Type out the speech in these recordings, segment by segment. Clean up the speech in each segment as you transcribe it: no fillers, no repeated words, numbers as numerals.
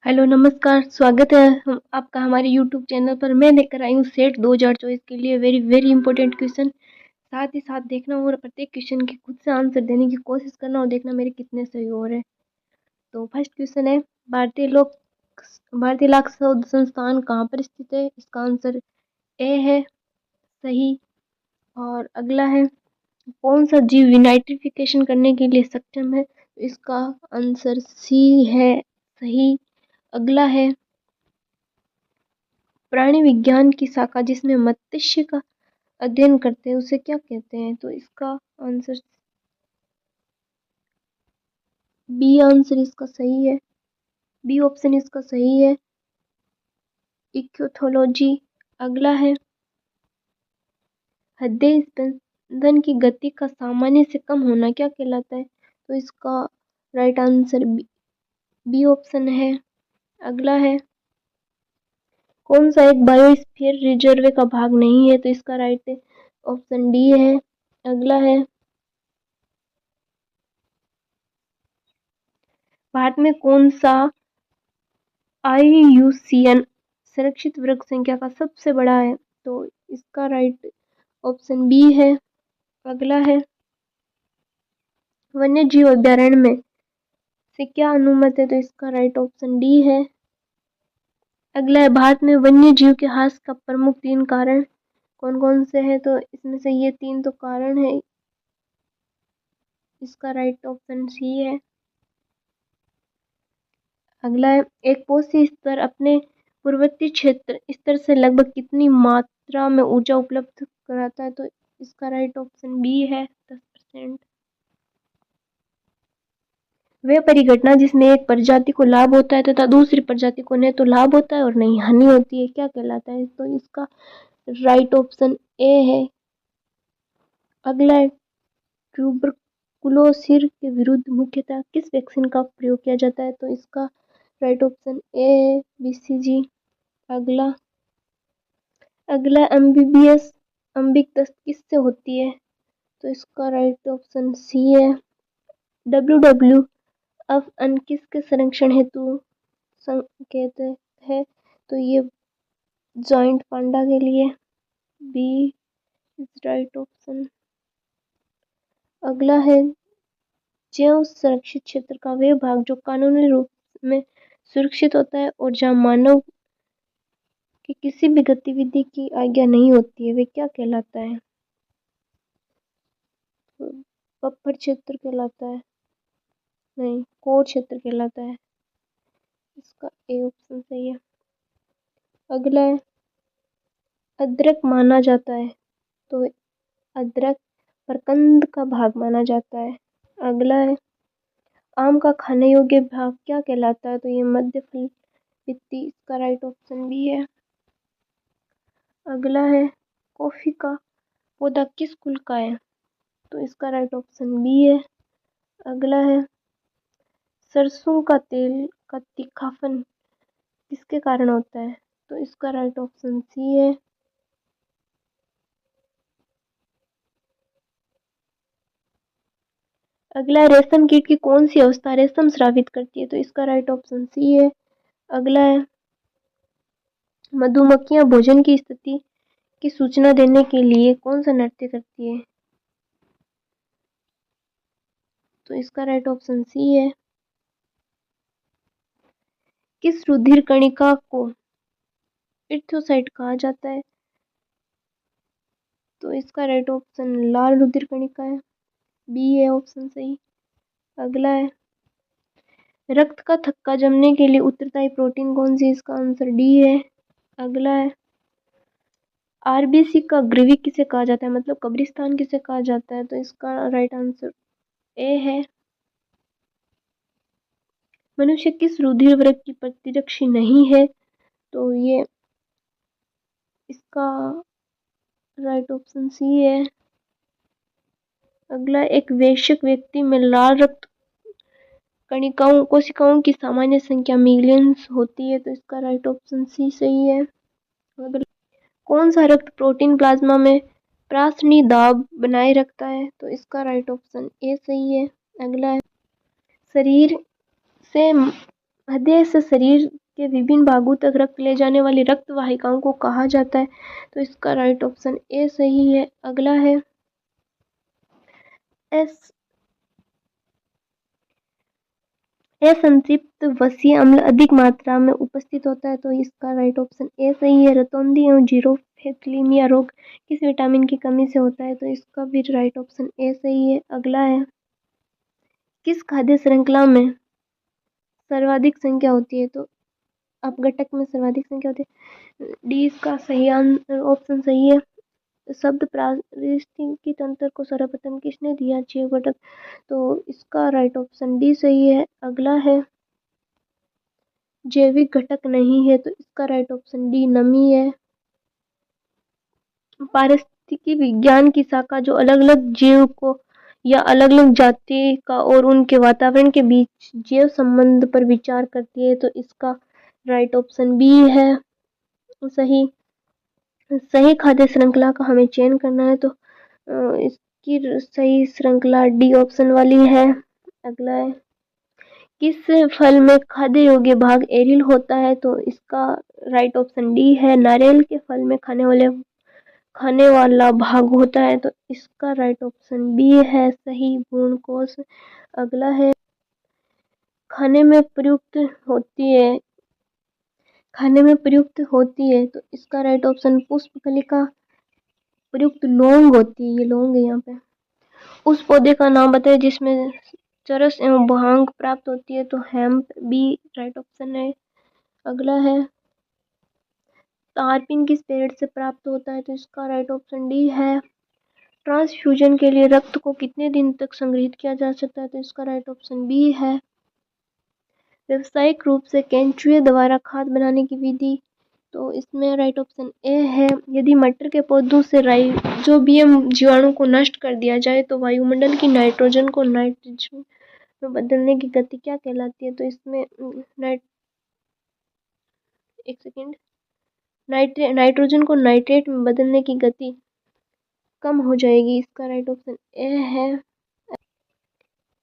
Hello नमस्कार, स्वागत है आपका हमारे यूट्यूब चैनल पर। मैं लेकर आई हूँ सेट 2024 के लिए वेरी वेरी इंपॉर्टेंट क्वेश्चन। साथ ही साथ देखना और प्रत्येक क्वेश्चन के खुद से आंसर देने की कोशिश करना और देखना मेरे कितने सही हो रहे हैं। तो फर्स्ट क्वेश्चन है, भारतीय लाख शोध संस्थान कहाँ पर स्थित है? इसका आंसर ए है सही। और अगला है, कौन सा जीव विनाइट्रिफिकेशन करने के लिए सक्षम है? इसका आंसर सी है सही। अगला है, प्राणी विज्ञान की शाखा जिसमें मत्स्य का अध्ययन करते हैं उसे क्या कहते हैं? तो इसका आंसर बी आंसर इसका सही है। बी ऑप्शन इसका सही है, इक्योथोलॉजी। अगला है, हृदय स्पंदन की गति का सामान्य से कम होना क्या कहलाता है? तो इसका राइट आंसर बी ऑप्शन है। अगला है, कौन सा एक बायोस्फीयर रिजर्व का भाग नहीं है? तो इसका राइट ऑप्शन डी है। अगला है, भारत में कौन सा IUCN सुरक्षित वर्ग संख्या का सबसे बड़ा है? तो इसका राइट ऑप्शन बी है। अगला है, वन्य जीव अभ्यारण्य में से क्या अनुमत है? तो इसका राइट ऑप्शन डी है। अगला है, भारत में वन्य जीव के ह्रास का प्रमुख 3 कारण कौन कौन से हैं? तो इसमें से ये 3 तो कारण है, इसका राइट ऑप्शन सी है। अगला है, एक पोषी स्तर अपने पूर्ववर्ती क्षेत्र स्तर से लगभग कितनी मात्रा में ऊर्जा उपलब्ध कराता है? तो इसका राइट ऑप्शन बी है 10%। वह परिघटना जिसमें एक प्रजाति को लाभ होता है तथा दूसरी प्रजाति को न तो लाभ होता है और न ही हानि होती है क्या कहलाता है? तो इसका राइट ऑप्शन ए है। अगला है, ट्यूबरकुलोसिस के विरुद्ध मुख्यतः किस वैक्सीन का प्रयोग किया जाता है? तो इसका राइट ऑप्शन ए है BCG। अगला एमबीबीएस अंबिक दस्त किससे होती है? तो इसका राइट ऑप्शन सी है। WWF अन किसके संरक्षण हेतु संकेत है? तो ये जॉइंट पांडा के लिए। B is right option. अगला है, जैव सुरक्षित क्षेत्र का वह भाग जो कानूनी रूप में सुरक्षित होता है और जहाँ मानव की किसी भी गतिविधि की आज्ञा नहीं होती है वे क्या कहलाता है? बफर क्षेत्र कहलाता है, नहीं कोर क्षेत्र कहलाता है। इसका ए ऑप्शन सही है। अगला है, अदरक माना जाता है तो अदरक प्रकंद का भाग माना जाता है। अगला है, आम का खाने योग्य भाग क्या कहलाता है? तो ये मध्य फल वित्ती, इसका राइट ऑप्शन भी है। अगला है, कॉफी का पौधा किस कुल का है? तो इसका राइट ऑप्शन बी है। अगला है, सरसों का तेल का तीखापन किसके कारण होता है? तो इसका राइट ऑप्शन सी है। अगला, रेशम कीट की कौन सी अवस्था रेशम स्रावित करती है? तो इसका राइट ऑप्शन सी है। अगला है, मधुमक्खियां भोजन की स्थिति की सूचना देने के लिए कौन सा नृत्य करती है? तो इसका राइट ऑप्शन सी है। किस रुधिर कणिका को इरिथ्रोसाइट कहा जाता है? तो इसका राइट ऑप्शन लाल रुधिर कणिका है, बी है ऑप्शन सही। अगला है, रक्त का थक्का जमने के लिए उत्तरदायी प्रोटीन कौन सी? इसका आंसर डी है। अगला है, RBC का ग्रीवी किसे कहा जाता है, मतलब कब्रिस्तान किसे कहा जाता है? तो इसका राइट आंसर ए है। मनुष्य किस रुधिर वर्ग की प्रतिरक्षी नहीं है? तो ये इसका राइट ऑप्शन सी है। अगला, एक वयस्क व्यक्ति में लाल रक्त कणिकाओं कोशिकाओं की सामान्य संख्या मिलियंस होती है। तो इसका राइट ऑप्शन सी सही है। अगला, कौन सा रक्त प्रोटीन प्लाज्मा में प्रासनी दाब बनाए रखता है? तो इसका राइट ऑप्शन ए सही है। अगला है, शरीर से हृदय से शरीर के विभिन्न भागों तक रक्त ले जाने वाली रक्त वाहिकाओं को कहा जाता है, तो इसका राइट ऑप्शन ए सही है। अगला है एस संतृप्त वसीय अम्ल अधिक मात्रा में उपस्थित होता है, तो इसका राइट ऑप्शन ए सही है। रतौंधी एवं जीरोफिलिया रोग किस विटामिन की कमी से होता है, तो इसका भी राइट ऑप्शन ए सही है। अगला है किस खाद्य श्रृंखला में सर्वाधिक संख्या होती है, तो अपघटक में सर्वाधिक संख्या होती है, डी इसका सही ऑप्शन सही है। शब्द पारिस्थितिकी तंत्र को सर्वप्रथम किसने दिया, जैव घटक, तो इसका राइट ऑप्शन डी सही है। अगला है जैविक घटक नहीं है, तो इसका राइट ऑप्शन डी नमी है। पारिस्थितिकी विज्ञान की शाखा जो अलग अलग जीव को या अलग अलग जाति का और उनके वातावरण के बीच जैव संबंध पर विचार करती है, तो इसका राइट ऑप्शन बी है सही। सही खाद्य श्रृंखला का हमें चयन करना है, तो इसकी सही श्रृंखला डी ऑप्शन वाली है। अगला है किस फल में खाद्य योग्य भाग एरिल होता है, तो इसका राइट ऑप्शन डी है। नारियल के फल में खाने वाला भाग होता है, तो इसका राइट ऑप्शन बी है सही, भ्रूणकोश। अगला है खाने में प्रयुक्त होती है, तो इसका राइट ऑप्शन पुष्पकलिका प्रयुक्त लौंग होती है, ये लौंग है यहाँ पे। उस पौधे का नाम बताएं जिसमें चरस एवं भांग प्राप्त होती है, तो हेम्प बी राइट ऑप्शन है। अगला है तारपीन किस पेड़ से प्राप्त होता है, तो इसका राइट ऑप्शन डी है। ट्रांसफ्यूजन के लिए रक्त को कितने दिन तक संग्रहित किया जा सकता है, तो इसका राइट ऑप्शन बी है। व्यावसायिक रूप से केंचुए द्वारा खाद बनाने की विधि, तो इसमें राइट ऑप्शन ए है। यदि मटर के पौधों से राइजोबियम जीवाणु को नष्ट कर दिया जाए तो वायुमंडल की नाइट्रोजन को नाइट्रोजन में बदलने की गति क्या कहलाती है, तो इसमें नाइट्रोजन को नाइट्रेट में बदलने की गति कम हो जाएगी, इसका राइट ऑप्शन ए है।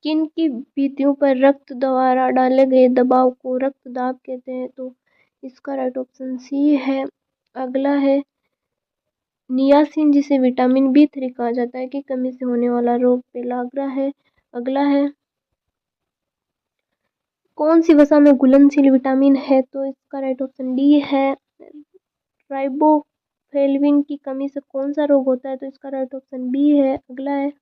किन की भित्तियों पर रक्त द्वारा डाले गए दबाव को रक्त दाब कहते हैं, तो इसका राइट ऑप्शन सी है। अगला है नियासिन जिसे विटामिन B3 कहा जाता है की कमी से होने वाला रोग पेलाग्रा है। अगला है कौन सी वसा में घुलनशील विटामिन है, तो इसका राइट ऑप्शन डी है। राइबोफ्लेविन की कमी से कौन सा रोग होता है, तो इसका राइट ऑप्शन बी है। अगला है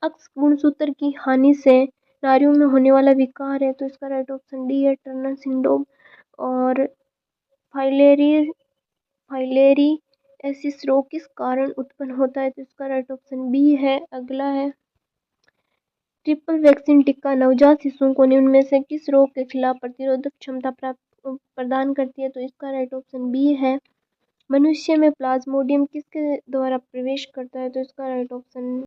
अक्स गुणसूत्र की हानि से नारियों में होने वाला विकार है, तो इसका राइट ऑप्शन डी है टर्नर सिंड्रोम। और फाइलेरी एसिस रोग किस कारण उत्पन्न होता है, तो इसका राइट ऑप्शन बी है। अगला है ट्रिपल वैक्सीन टीका नवजात शिशुओं को निम्न में से किस रोग के खिलाफ प्रतिरोधक क्षमता प्रदान करती है, तो इसका राइट ऑप्शन बी है। मनुष्य में प्लाज्मोडियम किसके द्वारा प्रवेश करता है, तो इसका राइट ऑप्शन